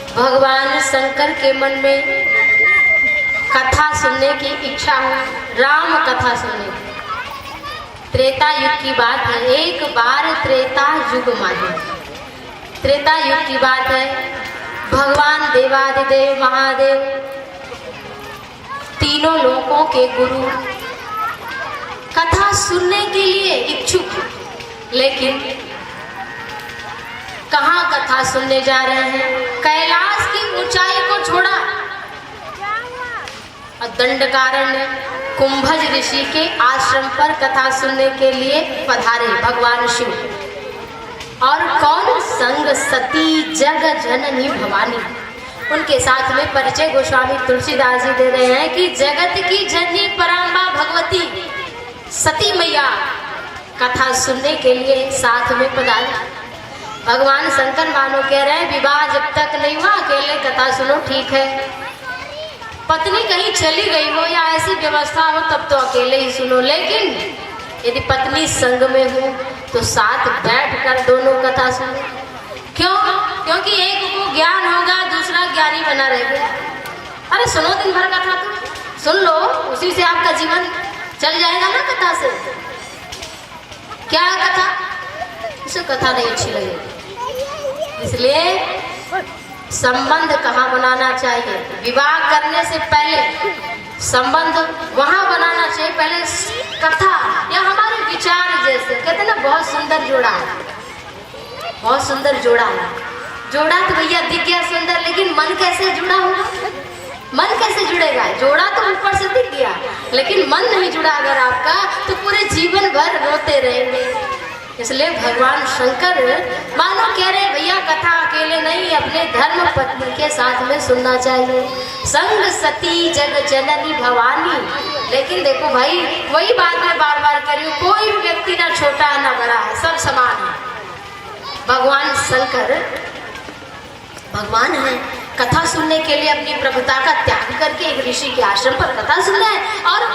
भगवान शंकर के मन में कथा सुनने की इच्छा हुई, राम कथा सुनने की। त्रेता युग की बात है, एक बार त्रेता युग माने। त्रेता युग की बात है, भगवान देवादिदेव महादेव तीनों लोकों के गुरु कथा सुनने के लिए इच्छुक, लेकिन कहाँ कथा सुनने जा रहे हैं? कैलाश की ऊंचाई को छोड़ा और दंडकारण्य कुंभज ऋषि के आश्रम पर कथा सुनने के लिए पधारे भगवान शिव। और कौन? संग सती जग जननी भवानी। उनके साथ में परिचय गोस्वामी तुलसीदास जी दे रहे हैं कि जगत की जननी पराम्बा भगवती सती मैया कथा सुनने के लिए साथ में पधारे। भगवान शंकर मानो कह रहे हैं विवाह जब तक नहीं हुआ अकेले कथा सुनो, ठीक है। पत्नी कहीं चली गई हो या ऐसी व्यवस्था हो तब तो अकेले ही सुनो, लेकिन यदि पत्नी संग में हो तो साथ बैठकर दोनों कथा सुनो। क्यों? क्योंकि एक को ज्ञान होगा, दूसरा ज्ञानी बना रहेगा। अरे सुनो दिन भर कथा, तो सुन लो, उसी से आपका जीवन चल जाएगा ना कथा से। क्या कथा? उसे कथा नहीं अच्छी लगेगी। इसलिए संबंध कहाँ बनाना चाहिए? विवाह करने से पहले संबंध वहाँ बनाना चाहिए, पहले कथा या हमारे विचार जैसे। कहते ना बहुत सुंदर जोड़ा है, बहुत सुंदर जोड़ा है। जोड़ा तो भैया दिख गया सुंदर, लेकिन मन कैसे जुड़ा होगा? मन कैसे जुड़ेगा? जोड़ा तो ऊपर से दिख गया, लेकिन मन नहीं जुड़ा अगर आपका तो पूरे जीवन भर रोते रहेंगे। इसलिए भगवान शंकर मानो कह रहे भैया कथा अकेले नहीं, अपने धर्म पत्नी के साथ में सुनना चाहिए। संग सती जग जननी भवानी। लेकिन देखो भाई, वही बात मैं बार बार कर रही हूँ, कोई भी व्यक्ति ना छोटा है ना बड़ा है, सब समान है। भगवान शंकर भगवान है, कथा सुनने के लिए अपनी प्रभुता का त्याग करके एक ऋषि के आश्रम पर कथा सुन रहे हैं। और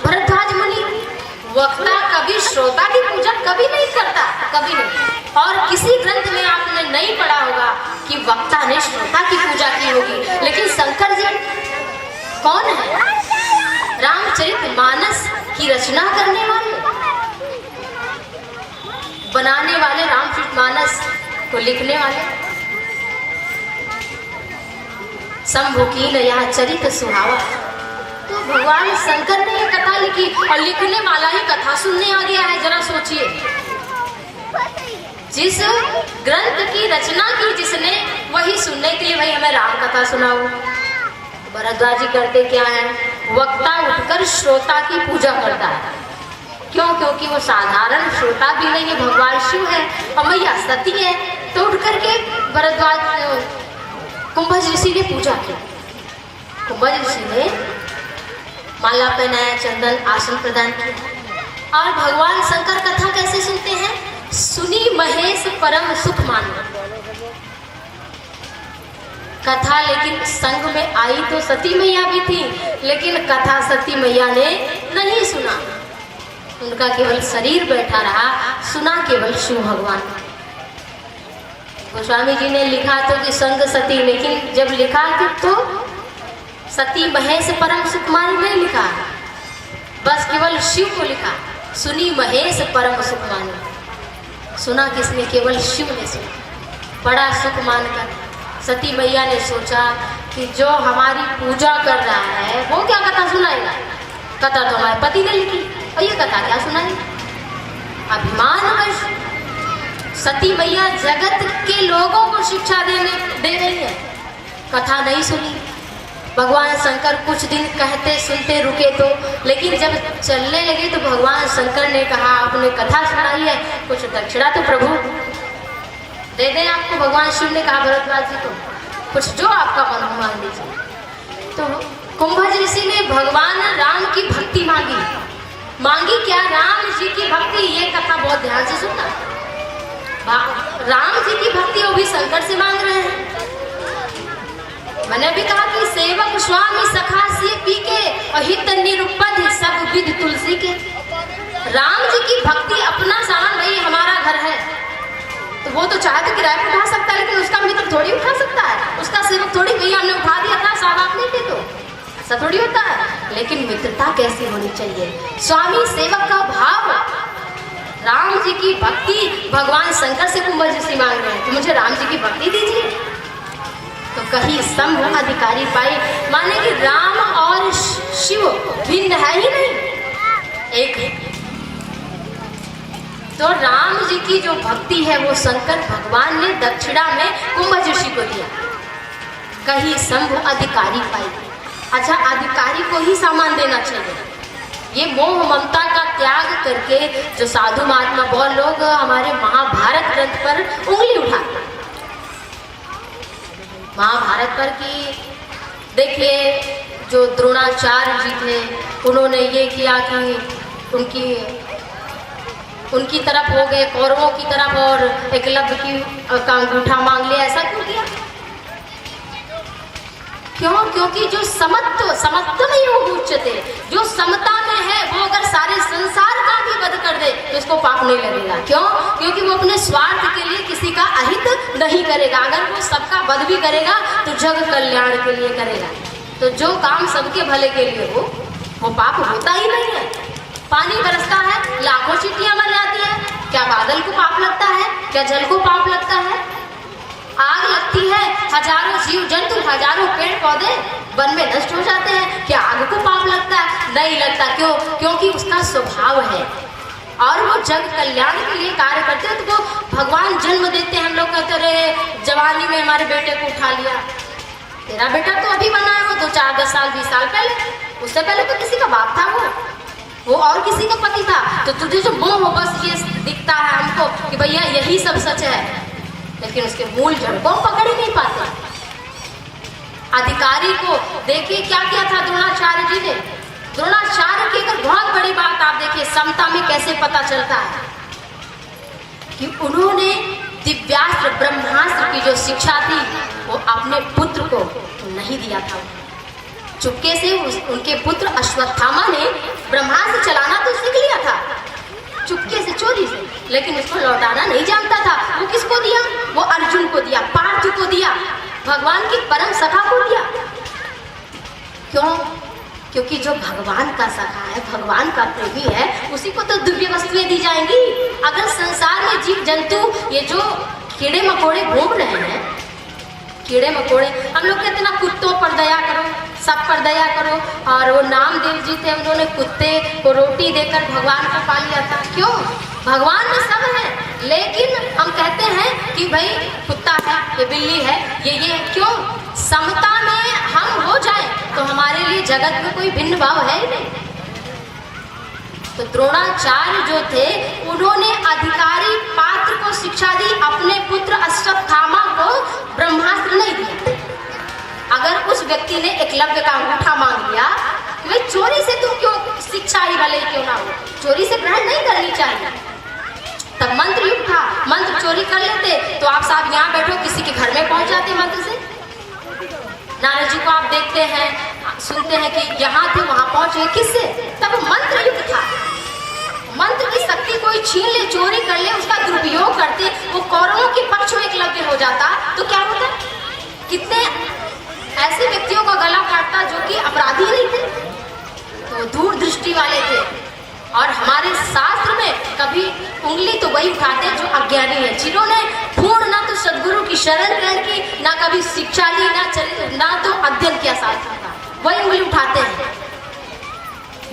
भरद्वाज मुनि वक्ता कभी श्रोता की पूजा कभी नहीं करता, कभी नहीं। और किसी ग्रंथ में आपने नहीं पढ़ा होगा कि वक्ता ने श्रोता की पूजा की होगी। लेकिन शंकर जी कौन है? रामचरितमानस की रचना करने वाले, बनाने वाले, रामचरितमानस को लिखने वाले। शंभु की नया चरित सुहावा। तो भगवान शंकर ने ये कथा लिखी और लिखने वाला ही कथा सुनने आ गया है। जरा सोचिए, जिस ग्रंथ की रचना की जिसने, वही सुनने के लिए भाई हमें राम कथा सुनाओ। भरद्वाज जी करते क्या है? वक्ता उठकर श्रोता की पूजा करता है। क्यों? क्योंकि वो साधारण श्रोता भी नहीं है, भगवान शिव है और मैया सती है। तो उठ करके भरद्वाज कुंभज ऋषि ने पूजा की। कुंभज ऋषि ने माला पहनाया, चंदन आसन प्रदान किया। और भगवान शंकर कथा कैसे सुनते हैं? सुनी महेश परम सुख मानो कथा। लेकिन संग में आई तो सती मैया भी थी, लेकिन कथा सती मैया ने नहीं सुना। उनका केवल शरीर बैठा रहा, सुना केवल शिव भगवान। गोस्वामी जी ने लिखा तो कि संग सती, लेकिन जब लिखा तो सती महेश परम सुख मानो नहीं लिखा, बस केवल शिव को लिखा। सुनी महेश परम सुख मानो। सुना किसने? केवल शिव ने सुना। बड़ा सुख मानकर सती मैया ने सोचा कि जो हमारी पूजा कर रहा है वो क्या कथा सुनाएगा? कथा तो हमारे पति ने लिखी और ये कथा क्या सुनाएगी? अभिमानवश सती मैया जगत के लोगों को शिक्षा दे रही है, कथा नहीं सुनी। भगवान शंकर कुछ दिन कहते सुनते रुके तो, लेकिन जब चलने लगे तो भगवान शंकर ने कहा आपने कथा सुनाई है, कुछ दक्षिणा तो प्रभु दे दें आपको। भगवान शिव ने कहा भरद्वाज जी को कुछ जो आपका मन हो मांग लीजिए। तो कुंभज ऋषि ने भगवान राम की भक्ति मांगी। मांगी क्या? राम जी की भक्ति। ये कथा बहुत ध्यान से सुनना। राम जी की भक्ति वो भी शंकर से मांग रहे हैं। मैंने भी कहा कि सेवक स्वामी सखा से पी के अहित निरुपद सब विध तुलसी के। राम जी की भक्ति, अपना सामान भाई हमारा घर है तो वो तो चाहे तो किराए पर उठा सकता है, लेकिन उसका मित्र थोड़ी उठा सकता है, उसका संत सेवक थोड़ी भैया हमने उठा दिया था, साहब आप नहीं थे तो ऐसा थोड़ी होता है। लेकिन मित्रता कैसी होनी चाहिए, स्वामी सेवक का भाव। राम जी की भक्ति, भगवान शंकर से कुंभज ऋषि मांग रहे हैं कि मुझे राम जी की भक्ति दीजिए। तो कहीं संभ अधिकारी पाए, माने कि राम और शिव भिन्न है ही नहीं, एक है। तो राम जी की जो भक्ति है वो शंकर भगवान ने दक्षिणा में कुंभज ऋषि को दिया। कहीं संभ अधिकारी पाई। अच्छा, अधिकारी को ही सामान देना चाहिए। ये मोह ममता का त्याग करके जो साधु महात्मा बहुत लोग हमारे महाभारत ग्रंथ पर उंगली उठाते, महाभारत पर कि देखिए जो द्रोणाचार्य जी थे उन्होंने ये किया कि उनकी तरफ हो गए, कौरवों की तरफ, और एकलव्य का अंगूठा मांग लिया। ऐसा क्यों किया? क्यों? क्योंकि जो समत्व में योग उच्चते, जो समता में है वो अगर सारे संसार का भी वध कर दे तो उसको पाप नहीं लगेगा। क्यों? क्योंकि वो अपने स्वार्थ के लिए किसी का अहित नहीं करेगा। अगर वो सबका वध भी करेगा तो जग कल्याण के लिए करेगा। तो जो काम सबके भले के लिए हो वो पाप होता ही नहीं है। पानी बरसता है, लाखों चींटियां मर जाती है, क्या बादल को पाप लगता है? क्या जल को पाप लगता है? आग लगती है, हजारों जीव जंतु, हजारों पेड़ पौधे वन में नष्ट हो जाते हैं, क्या आग को पाप लगता है? नहीं लगता। क्यों? क्योंकि उसका स्वभाव है और वो जग कल्याण के लिए कार्य करते हैं। तो वो भगवान जन्म देते हैं, हम लोग कहते रहे जवानी में हमारे बेटे को उठा लिया। तेरा बेटा तो अभी बना है, वो 2, 4, 10 साल 20 साल पहले, उससे पहले तो किसी का बाप था, वो और किसी का पति था। तो तुझे जो मोह हो बस ये दिखता है हमको कि भैया यही सब सच है, लेकिन उसके मूल जड़ को पकड़ ही नहीं पाते। अधिकारी को देखिए क्या किया था द्रोणाचार्य जी ने। द्रोणाचार्य की अगर बहुत बड़ी बात आप देखिए, समता में कैसे पता चलता है कि उन्होंने दिव्यास्त्र ब्रह्मास्त्र की जो शिक्षा थी वो अपने पुत्र को नहीं दिया था। चुपके से उनके पुत्र अश्वत्थामा ने ब्रह्मास्त्र चलाना तो सीख लिया था, चुपके से, चोरी से, लेकिन उसको लौटाना नहीं जानता था। वो किसको दिया? वो अर्जुन को दिया, पार्थ को दिया, भगवान की परम सखा को दिया। क्यों? क्योंकि जो भगवान का सखा है, भगवान का प्रेमी है, उसी को तो दिव्य वस्तुएं दी जाएंगी। अगर संसार में जीव जंतु, ये जो कीड़े मकोड़े घूम रहे हैं, कीड़े मकोड़े, हम लोग कहते ना कुत्तों पर दया करो, सब पर दया करो, और वो नामदेव जी थे, उन्होंने कुत्ते को रोटी देकर भगवान को पा लिया था। क्यों? भगवान में सब है, लेकिन हम कहते हैं कि भाई कुत्ता है, ये बिल्ली है, ये क्यों? समता में हम हो जाएं तो हमारे लिए जगत में कोई भिन्न भाव है ही नहीं। तो द्रोणाचार्य जो थे उन्होंने अधिकारी पात्र को शिक्षा दी, अपने पुत्र अश्वत्थामा को ब्रह्मास्त्र नहीं दिया। अगर उस व्यक्ति ने एकलव्य का अंगूठा मांग लिया कि भाई चोरी से तुम क्यों, शिक्षा ही भले क्यों ना हो, चोरी से ग्रहण नहीं करनी चाहिए। तब मंत्र युग था, मंत्र चोरी कर लेते तो आप साहब यहाँ बैठो, किसी के घर में पहुंच जाते मंत्र से। नारद जी को आप देखते हैं, सुनते हैं कि यहाँ थे वहां पहुंचे, किससे? तब मंत्र युग था। मंत्र की शक्ति कोई छीन ले, चोरी कर ले, उसका दुरुपयोग करते, वो कौरवों के पक्ष में एकलव्य हो जाता तो क्या होता? कितने ऐसे व्यक्तियों का गला काटता जो कि अपराधी नहीं थे, तो दूर दृष्टि वाले थे। और हमारे शास्त्र में कभी उंगली तो वही उठाते जो अज्ञानी है, जिन्होंने पूर्ण ना तो सदगुरु की शरण ग्रहण की, ना कभी शिक्षा ली, ना तो अध्ययन किया शास्त्र का, वही उंगली उठाते हैं।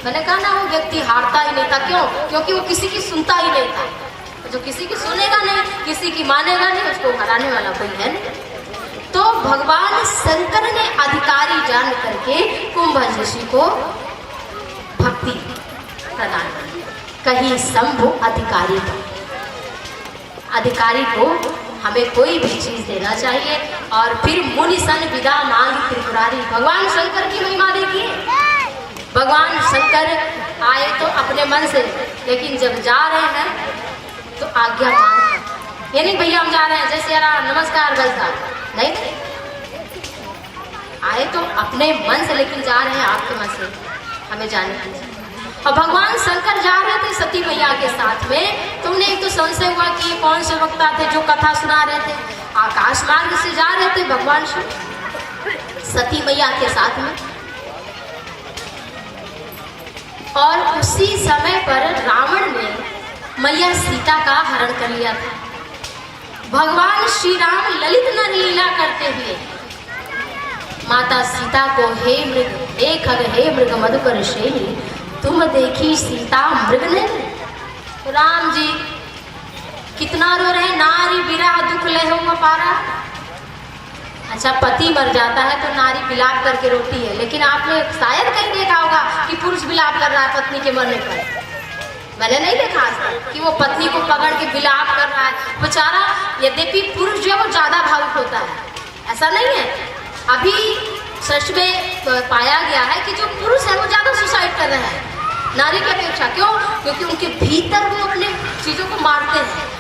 मैंने कहा ना वो व्यक्ति हारता ही नहीं था। क्यों? क्योंकि वो किसी की सुनता ही नहीं था। जो किसी की सुनेगा नहीं, किसी की मानेगा नहीं, उसको हराने वाला कोई है नहीं। तो भगवान शंकर ने अधिकारी जान करके कुंभज ऋषि को भक्ति प्रदान की। कहीं शंभु अधिकारी को, अधिकारी को हमें कोई भी चीज देना चाहिए। और फिर मुनि सन विदा मांग त्रिपुरारी, भगवान शंकर की महिमा देखिए। भगवान शंकर आए तो अपने मन से, लेकिन जब जा रहे हैं तो आज्ञा मांग, ये नहीं भैया हम जा रहे हैं जैसे यार नमस्कार बजता नहीं, आए तो अपने मन से, लेकिन जा रहे हैं आपके मन से, हमें जाने दीजिए। और भगवान शंकर जा रहे थे सती मैया के साथ में, तो उन्हें एक तो संशय हुआ कि ये कौन से वक्ता थे जो कथा सुना रहे थे। आकाश मार्ग से जा रहे थे भगवान शिव, सती मैया के साथ में। और उसी समय पर रावण ने मैया सीता का हरण कर लिया था। भगवान श्री राम ललित नर लीला करते हुए माता सीता को हे मृग हे खग हे मृग मधुकर श्रेणी तुम देखी सीता मृग ने। राम जी कितना रो रहे, नारी विरह दुख ले हो पारा। अच्छा, पति मर जाता है तो नारी विलाप करके रोती है, लेकिन आपने शायद कहीं देखा होगा कि पुरुष विलाप कर रहा है पत्नी के मरने पर। मैंने नहीं देखा आज तक कि वो पत्नी को पकड़ के विलाप कर रहा है बेचारा। यद्यपि पुरुष जो है वो ज्यादा भावुक होता है, ऐसा नहीं है। अभी सर्च में पाया गया है कि जो पुरुष है वो ज्यादा सुसाइड कर रहे हैं नारी की अपेक्षा। क्यों? क्योंकि उनके भीतर वो अपने चीजों को मारते हैं।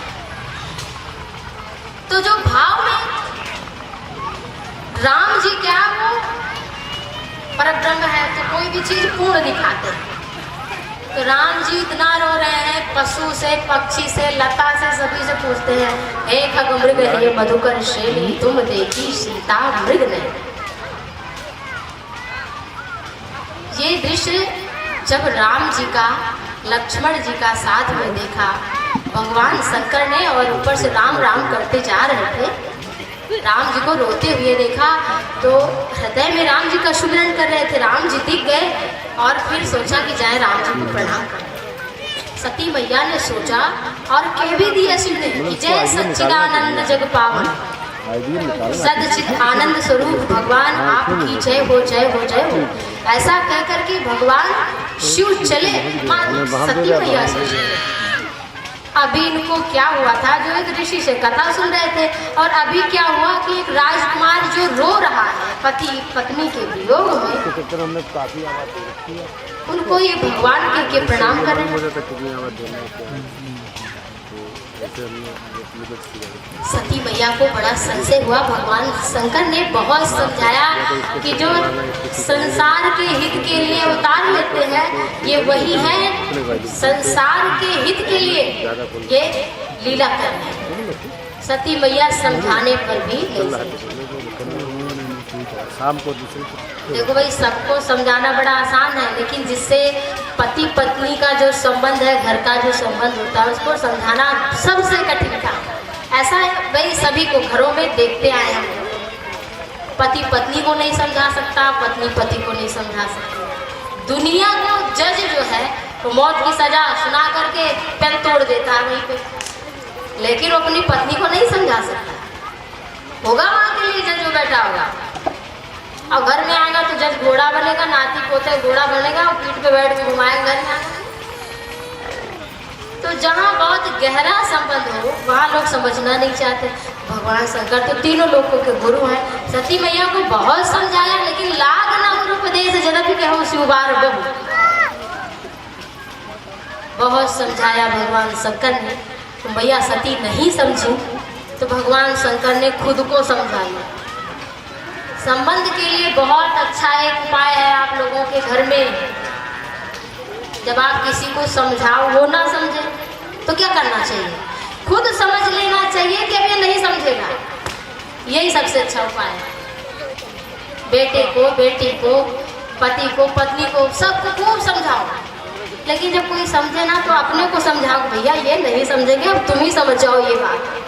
तो जो भाव में राम जी क्या वो परब्रह्म है तो कोई भी चीज पूर्ण दिखाते हैं। तो राम जी इतना रो रहे हैं, पशु से पक्षी से लता से सभी से पूछते हैं हे खग मृग हे मधुकर श्रेणी तुम देखी सीता मृग ने। ये दृश्य जब राम जी का लक्ष्मण जी का साथ में देखा भगवान शंकर ने और ऊपर से राम राम करते जा रहे थे, राम जी को रोते हुए देखा तो हृदय में राम जी का सुमिरन कर रहे थे। राम जी दिख गए और फिर सोचा कि जाए राम जी को प्रणाम करें। सती मैया ने सोचा और कह भी दिया शिव ने कि जय सच्चिदानंद जग पावन सदचित आनंद स्वरूप भगवान आपकी जय हो जय हो जय हो। ऐसा कह करके भगवान शिव चले सती मैया से। अभी इनको क्या हुआ था, जो एक ऋषि से कथा सुन रहे थे, और अभी क्या हुआ कि एक राजकुमार जो रो रहा है पति पत्नी के वियोग में, उनको ये भगवान के प्रणाम कर रहे हैं। सती मैया को बड़ा संशय हुआ। भगवान शंकर ने बहुत समझाया कि जो संसार के हित के लिए अवतार लेते हैं ये वही है, संसार के हित के लिए ये लीला कर रहे हैं। सती मैया समझाने पर भी देखो भाई, सबको समझाना बड़ा आसान है, लेकिन जिससे पति पत्नी का जो संबंध है, घर का जो संबंध होता है, उसको समझाना सबसे कठिन काम। ऐसा है भाई, सभी को घरों में देखते आए हम। पति पत्नी को नहीं समझा सकता, पत्नी पति को नहीं समझा सकती। दुनिया को जज जो है वो मौत की सजा सुना करके पैर तोड़ देता है वहीं पे, लेकिन वो अपनी पत्नी को नहीं समझा सकता। होगा वहां के लिए जज जो बैठा होगा, और घर में आएगा तो जज घोड़ा बनेगा, नाती पोते घोड़ा बनेगा और पीठ पे बैठ के घुमाएगा घर में। तो जहाँ बहुत गहरा संबंध हो वहाँ लोग समझना नहीं चाहते। भगवान शंकर तो तीनों लोगों के गुरु हैं। सती मैया को बहुत समझाया, लेकिन लाग न गुरुपदेश जदपि कहो शिवबार बहु, बहुत समझाया भगवान शंकर ने। तो मैया सती नहीं समझी तो भगवान शंकर ने खुद को समझाया। संबंध के लिए बहुत अच्छा एक उपाय है आप लोगों के घर में, जब आप किसी को समझाओ वो ना समझे तो क्या करना चाहिए, खुद समझ लेना चाहिए कि अब ये नहीं समझेगा। यही सबसे अच्छा उपाय है। बेटे को, बेटी को, पति को, पत्नी को, सबको खूब समझाओ, लेकिन जब कोई समझे ना तो अपने को समझाओ, भैया ये नहीं समझेंगे अब तुम ही समझ जाओ ये बात।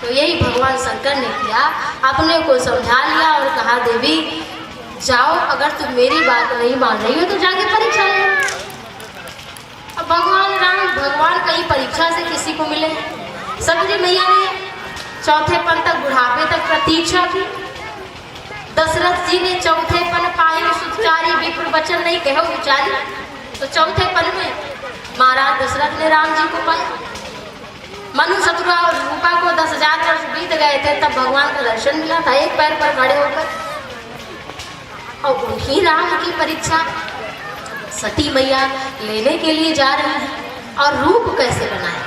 तो यही भगवान शंकर ने किया, अपने को समझा लिया और कहा देवी जाओ, अगर तुम मेरी बात नहीं मान रही हो तो जाके परीक्षा ले। अब भगवान कहीं परीक्षा से किसी को मिले। सती मैया ने चौथेपन तक, बुढ़ापे तक प्रतीक्षा की। दशरथ जी ने चौथेपन पाए सुचारी विप्र वचन नहीं कहो विचारी, तो चौथेपन में महाराज दशरथ ने राम जी को पाया। मनु शत्रुघ्न और रूपा को 10,000 वर्ष बीत गए थे, तब भगवान का दर्शन मिला था एक पैर पर खड़े होकर, और उन्हीं राम की परीक्षा सती मैया लेने के लिए जा रही है। और रूप कैसे बनाए,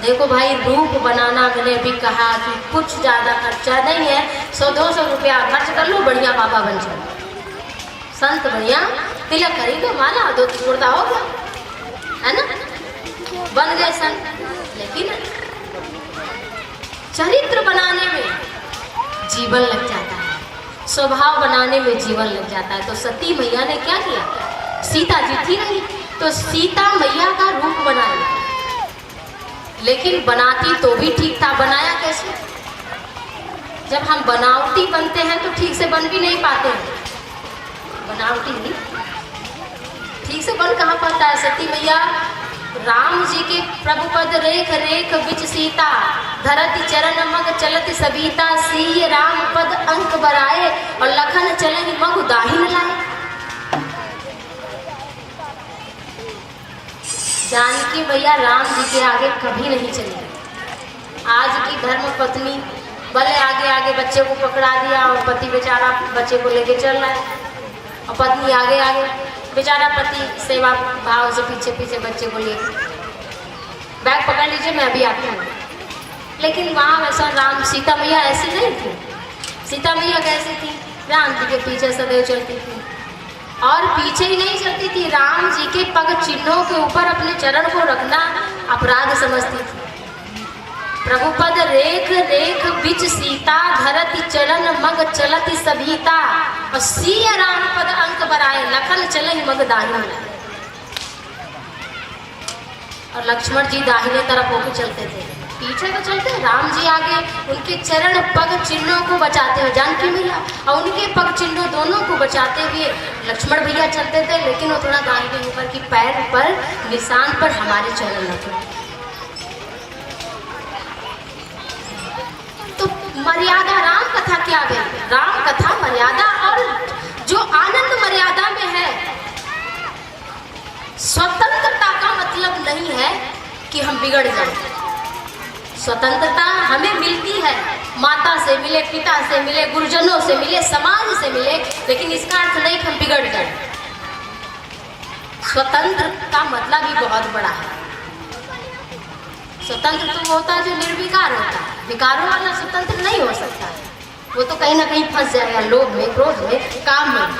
देखो भाई, रूप बनाना मैंने भी कहा कि कुछ ज़्यादा खर्चा नहीं है, 100-200 रुपया खर्च कर लो, बढ़िया बाबा बन जाओ, संत बढ़िया, तिलक खरीदो, माला दो, कुर्ता हो गया, है ना, बन गए संत। लेकिन चरित्र बनाने में जीवन लग जाता है, स्वभाव बनाने में जीवन लग जाता है। तो सती मैया ने क्या किया, सीता जी थी नहीं तो सीता मैया का रूप बना लिया, लेकिन बनाती तो भी ठीक था, बनाया कैसे? जब हम बनावटी बनते हैं तो ठीक से बन भी नहीं पाते हैं, बनावटी ही ठीक से बन कहाँ पाता है। सती मैया राम जी के प्रभुपद रेख रेख बिच सीता, धरती चरण मग चलत सबीता, सिय राम पद अंक बराए और लखन चलन मग दाहिन लाए। जानकी मैया राम जी के आगे कभी नहीं चली। आज की धर्म पत्नी भले आगे आगे बच्चे को पकड़ा दिया और पति बेचारा बच्चे को लेके चल रहा है, और पत्नी आगे आगे, बेचारा पति सेवा भाव से पीछे पीछे बच्चे को ले, बैग पकड़ लीजिए मैं अभी आती हूँ। लेकिन वहाँ वैसा राम सीता मैया ऐसी नहीं थी। सीता मैया कैसी थी, राम जी के पीछे सदैव चलती थी, और पीछे ही नहीं चलती थी, राम जी के पग चिन्हों के ऊपर अपने चरण को रखना अपराध समझती थी। प्रभुपद रेख रेख बिच सीता, धरती चलन मग चलती सबीता, और सिय राम पद अंक बराए, लखन चलन मग दाहिना। और लक्ष्मण जी दाहिने तरफ होकर चलते थे, पीछे तो चलते, राम जी आगे उनके चरण पग चिन्हों को बचाते हुए जानकी मैया, और उनके पग चिन्हों दोनों को बचाते हुए लक्ष्मण भैया चलते थे, लेकिन वो थोड़ा दाहिने ऊपर की पैर पर निशान पर हमारे चरण रखे। तो मर्यादा राम कथा क्या है, राम कथा मर्यादा, और जो आनंद मर्यादा में है। स्वतंत्रता का मतलब नहीं है कि हम बिगड़ जाएं। स्वतंत्रता हमें मिलती है, माता से मिले, पिता से मिले, गुरुजनों से मिले, समाज से मिले, लेकिन इसका अर्थ नहीं कि हम बिगड़ जाएं। स्वतंत्र का मतलब ही बहुत बड़ा है। स्वतंत्र तो होता है जो निर्विकार होता है, विकारों वाला स्वतंत्र नहीं हो सकता, वो तो कहीं ना कहीं फंस जाएगा, लोभ में, क्रोध में, काम में।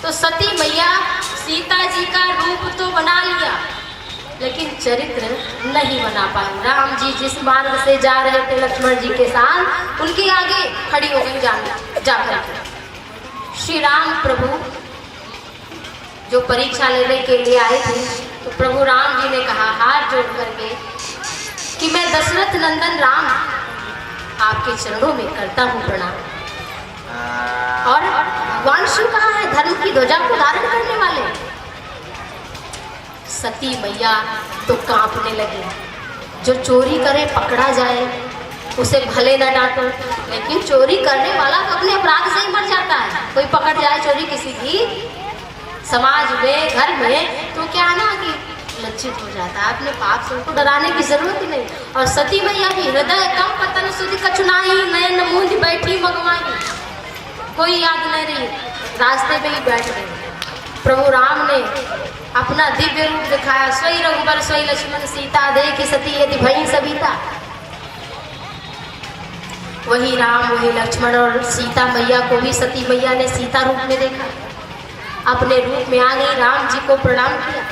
तो सती मैया सीता जी का रूप तो बना लिया, लेकिन चरित्र नहीं बना पाए। राम जी जिस मार्ग से जा रहे थे लक्ष्मण जी के साथ, उनके आगे खड़ी हो गई जाकर के। श्री राम प्रभु जो परीक्षा लेने के लिए आए थे, तो प्रभु राम जी ने कहा हाथ जोड़ करके कि मैं दशरथ नंदन राम आपके चरणों में करता हूँ प्रणाम। और भगवान शिव कहाँ है, धर्म की ध्वजा को धारण करने वाले। सती मैया तो कांपने लगी। जो चोरी करे पकड़ा जाए उसे भले न डांटो, लेकिन चोरी करने वाला तो अपने अपराध से ही मर जाता है। कोई पकड़ जाए चोरी किसी की समाज में, घर में, तो क्या ना कि लज्जित हो जाता है। अपने पाप से उनको डराने की जरूरत ही नहीं। और सती मैया भी हृदय कम पतन सुधि कचुनाई, नयन मूंज बैठी मगवाई, कोई याद नहीं रही, रास्ते पे ही बैठ गई। प्रभु राम ने अपना दिव्य रूप दिखाया, सोई रघुबर सोई लक्ष्मण सीता, देखी सती यदि भई सबीता। वही राम वही लक्ष्मण और सीता मैया को भी सती मैया ने सीता रूप में देखा, अपने रूप में आ गई, राम जी को प्रणाम किया।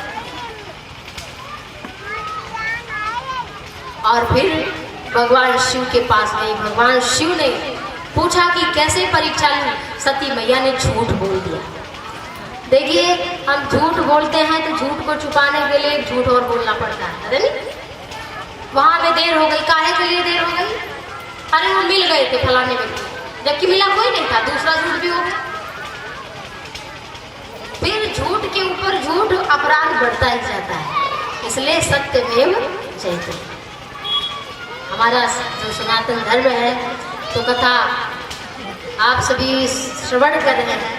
और फिर भगवान शिव के पास गई। भगवान शिव ने पूछा कि कैसे परीक्षा ली। सती मैया ने झूठ बोल दिया। देखिए, हम झूठ बोलते हैं तो झूठ को छुपाने के लिए झूठ और बोलना पड़ता है, अरे नहीं? वहां में देर हो गई, काहे के लिए देर हो गई? अरे वो मिल गए थे फलाने व्यक्ति, जबकि मिला कोई नहीं था, दूसरा झूठ भी हो गया। फिर झूठ के ऊपर झूठ, अपराध बढ़ता ही जाता है। इसलिए सत्यमेव जयते। हमारा जो सनातन धर्म है, तो कथा आप सभी श्रवण कर रहे हैं,